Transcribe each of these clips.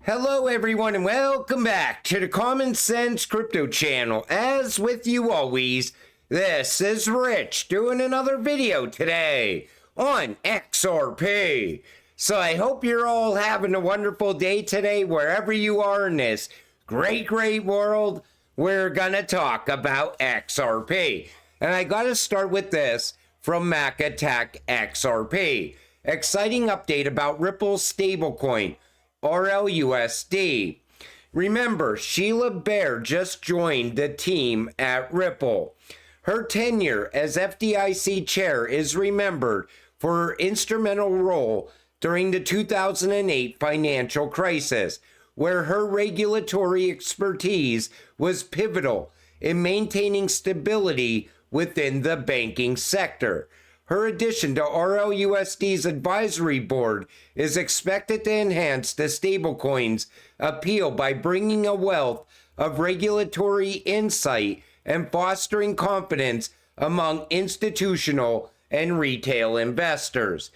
Hello everyone and welcome back to the Common Sense Crypto channel. As with you always, this is Rich doing another video today on XRP. So I hope you're all having a wonderful day today wherever you are in this great world. We're gonna talk about XRP. And I gotta start with this from Mac Attack XRP. Exciting update about Ripple stablecoin RLUSD. Remember, Sheila Bair just joined the team at Ripple. Her tenure as FDIC chair is remembered for her instrumental role during the 2008 financial crisis, where her regulatory expertise was pivotal in maintaining stability within the banking sector. Her addition to RLUSD's advisory board is expected to enhance the stablecoin's appeal by bringing a wealth of regulatory insight and fostering confidence among institutional and retail investors.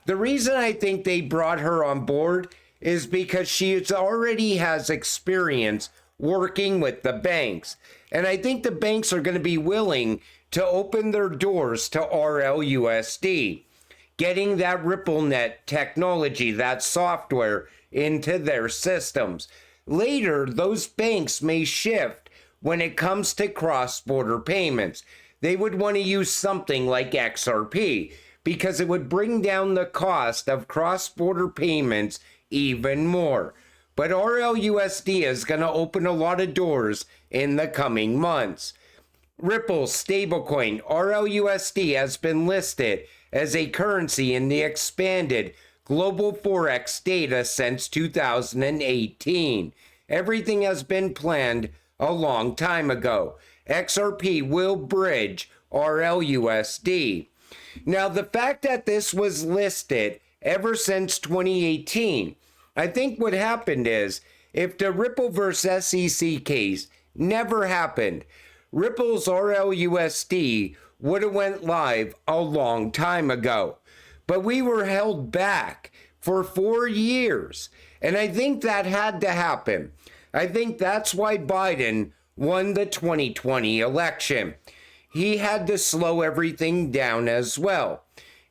The reason I think they brought her on board is because she already has experience working with the banks. And I think the banks are going to be willing to open their doors to RLUSD, getting that RippleNet technology, that software, into their systems. Later, those banks may shift when it comes to cross-border payments. They would want to use something like XRP because it would bring down the cost of cross-border payments even more. But RLUSD is going to open a lot of doors in the coming months. Ripple's stablecoin RLUSD has been listed as a currency in the expanded global Forex data since 2018. Everything has been planned a long time ago. XRP will bridge RLUSD. Now, the fact that this was listed ever since 2018, I think what happened is, if the Ripple versus SEC case never happened, Ripple's RLUSD would have went live a long time ago. But we were held back for 4 years. And I think that had to happen. I think that's why Biden won the 2020 election. He had to slow everything down as well.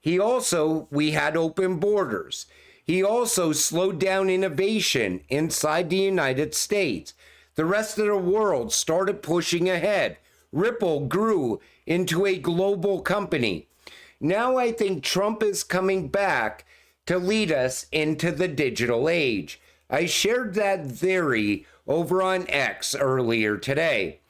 We had open borders. He also slowed down innovation inside the United States. The rest of the world started pushing ahead. Ripple grew into a global company. Now I think Trump is coming back to lead us into the digital age. I shared that theory over on X earlier today.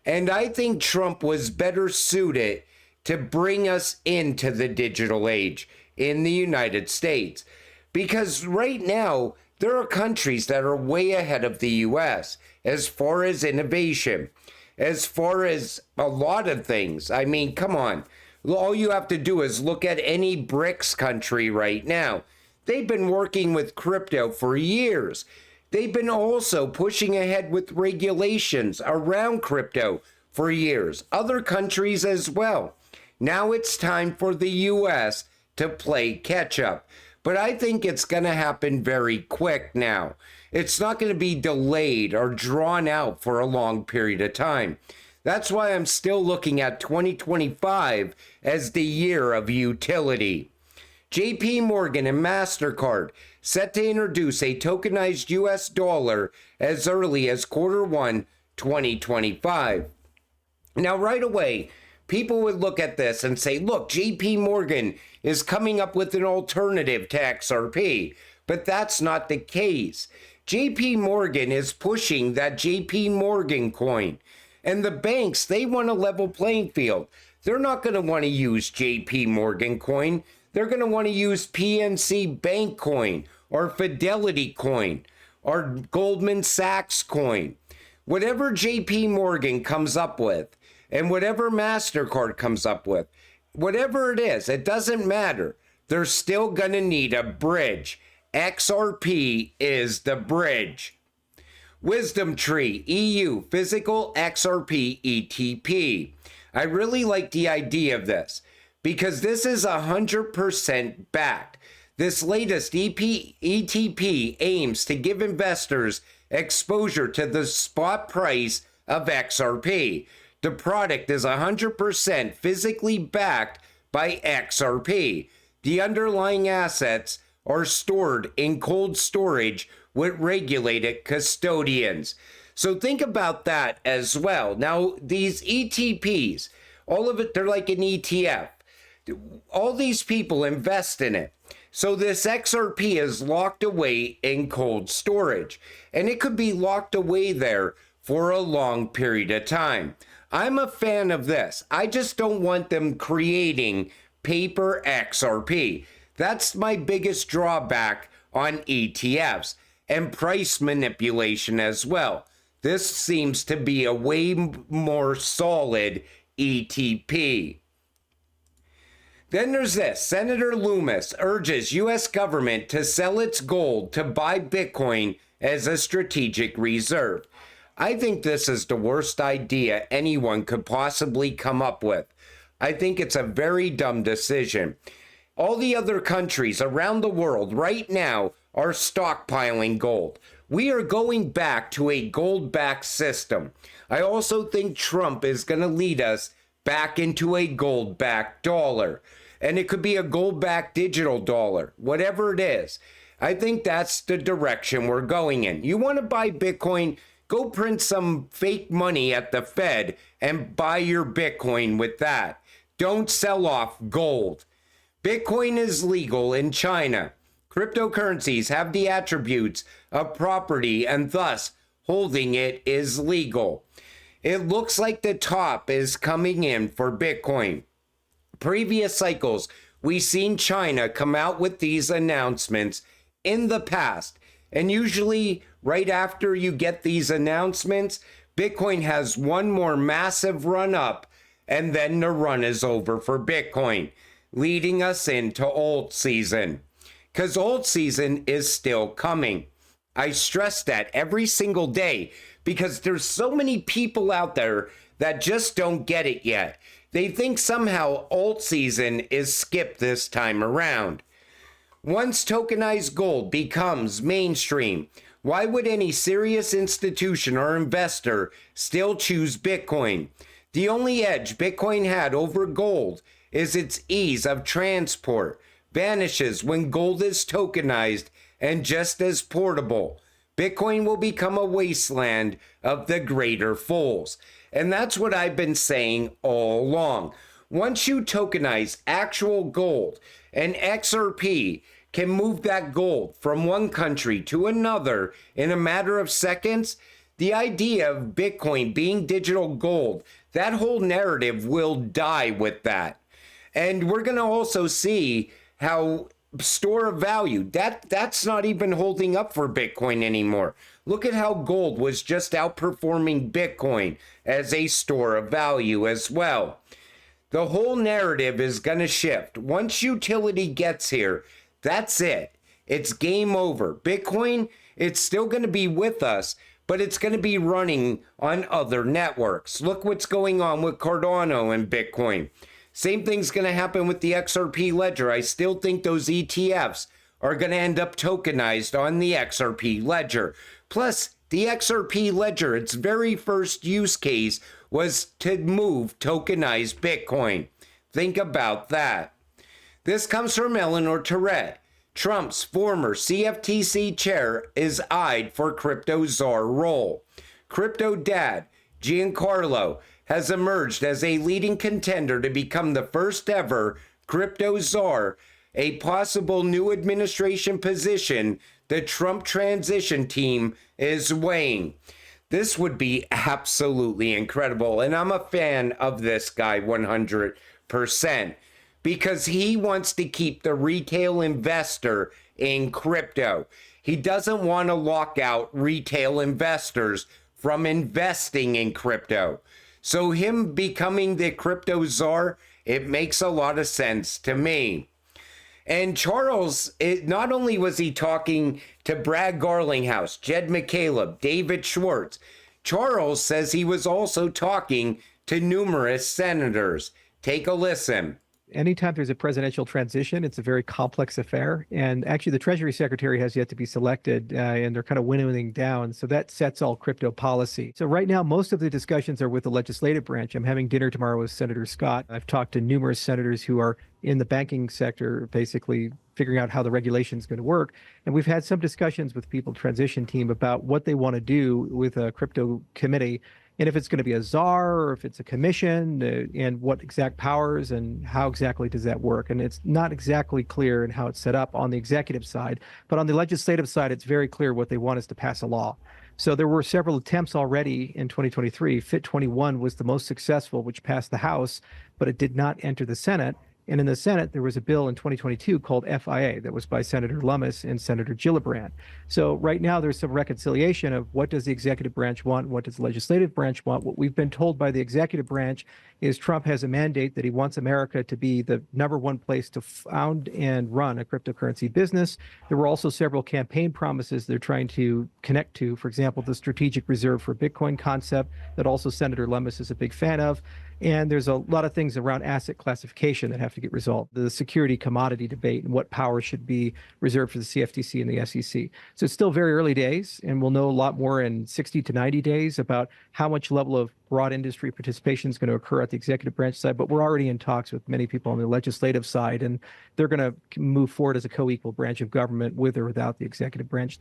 And I think Trump was better suited to bring us into the digital age in the United States. Because right now, there are countries that are way ahead of the US as far as innovation, as far as a lot of things. I mean, come on. All you have to do is look at any BRICS country right now. They've been working with crypto for years. They've been also pushing ahead with regulations around crypto for years. Other countries as well. Now it's time for the US to play catch up. But I think it's going to happen very quick now. It's not going to be delayed or drawn out for a long period of time. That's why I'm still looking at 2025 as the year of utility. JP Morgan and MasterCard set to introduce a tokenized US dollar as early as Q1 2025. Now, right away, people would look at this and say, look, JP Morgan is coming up with an alternative to XRP. But that's not the case. JP Morgan is pushing that JP Morgan coin. And the banks, they want a level playing field. They're not going to want to use JP Morgan coin. They're going to want to use PNC Bank coin or Fidelity coin or Goldman Sachs coin. Whatever JP Morgan comes up with and whatever MasterCard comes up with, whatever it is, it doesn't matter. They're still going to need a bridge. XRP is the bridge. WisdomTree EU Physical XRP ETP. I really like the idea of this because this is 100% backed. This latest ETP aims to give investors exposure to the spot price of XRP. The product is 100% physically backed by XRP. The underlying assets are stored in cold storage with regulated custodians. So think about that as well. Now, these ETPs, all of it, they're like an ETF. All these people invest in it. So this XRP is locked away in cold storage, and it could be locked away there for a long period of time. I'm a fan of this. I just don't want them creating paper XRP. That's my biggest drawback on ETFs, and price manipulation as well. This seems to be a way more solid ETP. Then there's this. Senator Loomis urges U.S. government to sell its gold to buy Bitcoin as a strategic reserve. I think this is the worst idea anyone could possibly come up with. I think it's a very dumb decision. All the other countries around the world right now are stockpiling gold. We are going back to a gold-backed system. I also think Trump is going to lead us back into a gold-backed dollar. And it could be a gold-backed digital dollar, whatever it is. I think that's the direction we're going in. You want to buy Bitcoin? Go print some fake money at the Fed and buy your Bitcoin with that. Don't sell off gold. Bitcoin is legal in China. Cryptocurrencies have the attributes of property, and thus holding it is legal. It looks like the top is coming in for Bitcoin. Previous cycles, we've seen China come out with these announcements in the past. And usually right after you get these announcements, Bitcoin has one more massive run up, and then the run is over for Bitcoin, leading us into alt season. Because alt season is still coming. I stress that every single day because there's so many people out there that just don't get it yet. They think somehow alt season is skipped this time around. Once tokenized gold becomes mainstream, why would any serious institution or investor still choose Bitcoin? The only edge Bitcoin had over gold is its ease of transport, vanishes when gold is tokenized and just as portable. Bitcoin will become a wasteland of the greater fools. And that's what I've been saying all along. Once you tokenize actual gold, an XRP can move that gold from one country to another in a matter of seconds. The idea of Bitcoin being digital gold, that whole narrative will die with that. And we're going to also see how store of value, that's not even holding up for Bitcoin anymore. Look at how gold was just outperforming Bitcoin as a store of value as well. The whole narrative is going to shift. Once utility gets here, that's it. It's game over. Bitcoin, it's still going to be with us, but it's going to be running on other networks. Look what's going on with Cardano and Bitcoin. Same thing's going to happen with the XRP ledger. I still think those ETFs are going to end up tokenized on the XRP ledger. Plus, the XRP ledger, its very first use case was to move tokenized Bitcoin. Think about that. This comes from Eleanor Tourette. Trump's former CFTC chair is eyed for crypto czar role. Crypto dad, Giancarlo, has emerged as a leading contender to become the first ever crypto czar, a possible new administration position the Trump transition team is weighing. This would be absolutely incredible, and I'm a fan of this guy 100% because he wants to keep the retail investor in crypto. He doesn't want to lock out retail investors from investing in crypto. So him becoming the crypto czar, it makes a lot of sense to me. And Charles, not only was he talking to Brad Garlinghouse, Jed McCaleb, David Schwartz, Charles says he was also talking to numerous senators. Take a listen. anytime there's a presidential transition, it's a very complex affair. And actually, the Treasury Secretary has yet to be selected, and they're kind of winnowing down. So that sets all crypto policy. So right now, most of the discussions are with the legislative branch. I'm having dinner tomorrow with Senator Scott. I've talked to numerous senators who are in the banking sector, basically figuring out how the regulation is going to work. And we've had some discussions with people transition team about what they want to do with a crypto committee, and if it's going to be a czar or if it's a commission, and what exact powers and how exactly does that work. And it's not exactly clear in how it's set up on the executive side, but on the legislative side, it's very clear what they want is to pass a law. So there were several attempts already in 2023. Fit 21 was the most successful, which passed the House, but it did not enter the Senate. And in the Senate, there was a bill in 2022 called FIA that was by Senator Lummis and Senator Gillibrand. So right now, there's some reconciliation of what does the executive branch want, what does the legislative branch want. What we've been told by the executive branch is Trump has a mandate that he wants America to be the #1 place to found and run a cryptocurrency business. There were also several campaign promises they're trying to connect to. For example, the strategic reserve for Bitcoin concept that also Senator Lummis is a big fan of. And there's a lot of things around asset classification that have to get resolved. The security commodity debate and what power should be reserved for the CFTC and the SEC. So it's still very early days, and we'll know a lot more in 60 to 90 days about how much level of broad industry participation is going to occur at the executive branch side. But we're already in talks with many people on the legislative side, and they're going to move forward as a co-equal branch of government with or without the executive branch.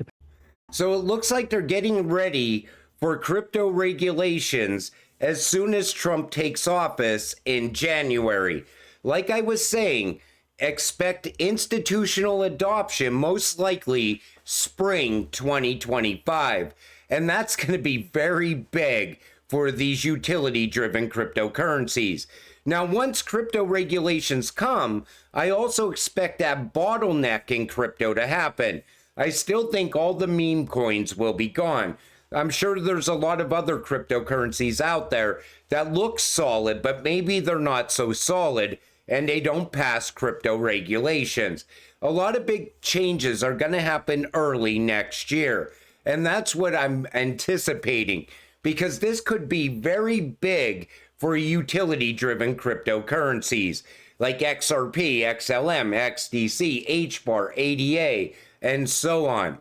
So it looks like they're getting ready for crypto regulations as soon as Trump takes office in January. Like I was saying, expect institutional adoption most likely spring 2025. And that's going to be very big for these utility-driven cryptocurrencies. Now, once crypto regulations come, I also expect that bottleneck in crypto to happen. I still think all the meme coins will be gone. I'm sure there's a lot of other cryptocurrencies out there that look solid, but maybe they're not so solid and they don't pass crypto regulations. A lot of big changes are going to happen early next year. And that's what I'm anticipating, because this could be very big for utility-driven cryptocurrencies like XRP, XLM, XDC, HBAR, ADA, and so on.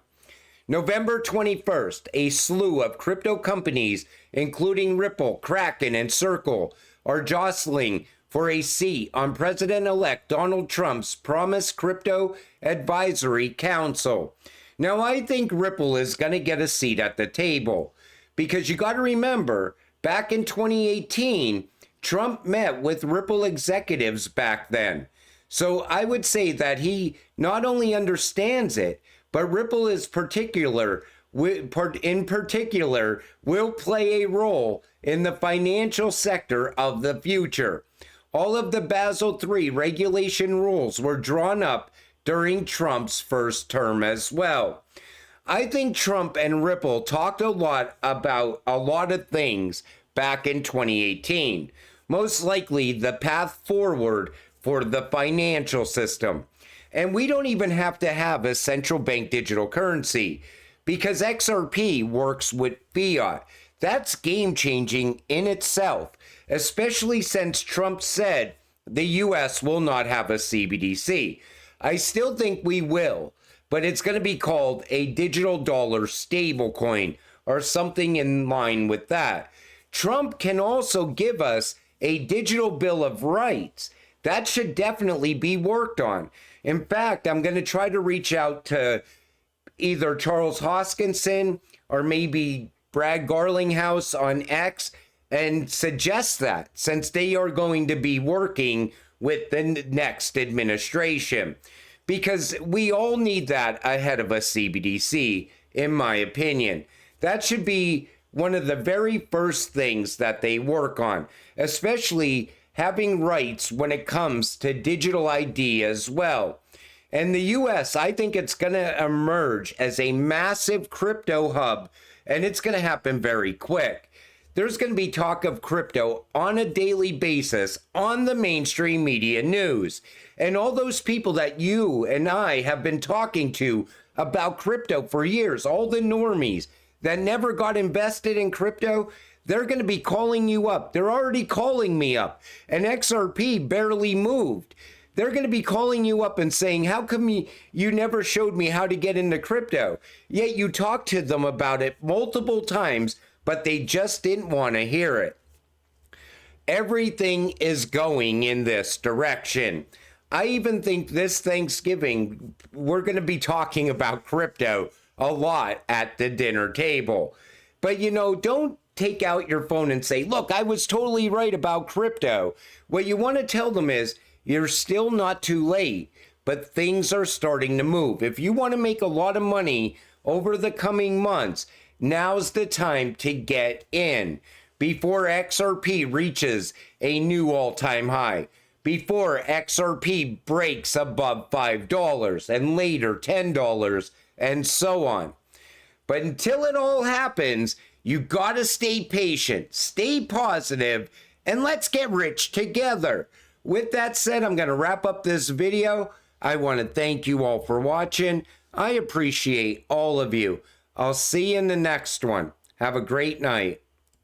November 21st, a slew of crypto companies, including Ripple, Kraken, and Circle, are jostling for a seat on President-elect Donald Trump's promised Crypto Advisory Council. Now, I think Ripple is going to get a seat at the table, because you got to remember, back in 2018, Trump met with Ripple executives back then. So I would say that he not only understands it, but Ripple in particular will play a role in the financial sector of the future. All of the Basel III regulation rules were drawn up during Trump's first term as well. I think Trump and Ripple talked a lot about a lot of things back in 2018. Most likely the path forward for the financial system. And we don't even have to have a central bank digital currency, because XRP works with fiat. That's game changing in itself, especially since Trump said the US will not have a CBDC. I still think we will, but it's going to be called a digital dollar stablecoin or something in line with that. Trump can also give us a digital bill of rights. That should definitely be worked on. In fact, I'm going to try to reach out to either Charles Hoskinson or maybe Brad Garlinghouse on X and suggest that, since they are going to be working with the next administration, because we all need that ahead of a CBDC, in my opinion. That should be one of the very first things that they work on, especially having rights when it comes to digital ID as well. And the US, I think it's going to emerge as a massive crypto hub, and it's going to happen very quick. There's going to be talk of crypto on a daily basis on the mainstream media news. And all those people that you and I have been talking to about crypto for years, all the normies that never got invested in crypto, they're going to be calling you up. They're already calling me up. And XRP barely moved. They're going to be calling you up and saying, how come you never showed me how to get into crypto? Yet you talked to them about it multiple times, but they just didn't want to hear it. Everything is going in this direction. I even think this Thanksgiving, we're going to be talking about crypto a lot at the dinner table. But, you know, don't take out your phone and say, look, I was totally right about crypto. What you want to tell them is, you're still not too late, but things are starting to move. If you want to make a lot of money over the coming months, now's the time to get in before XRP reaches a new all-time high, before XRP breaks above $5 and later $10 and so on. But until it all happens, you gotta stay patient, stay positive, and let's get rich together. With that said, I'm going to wrap up this video. I want to thank you all for watching. I appreciate all of you. I'll see you in the next one. Have a great night.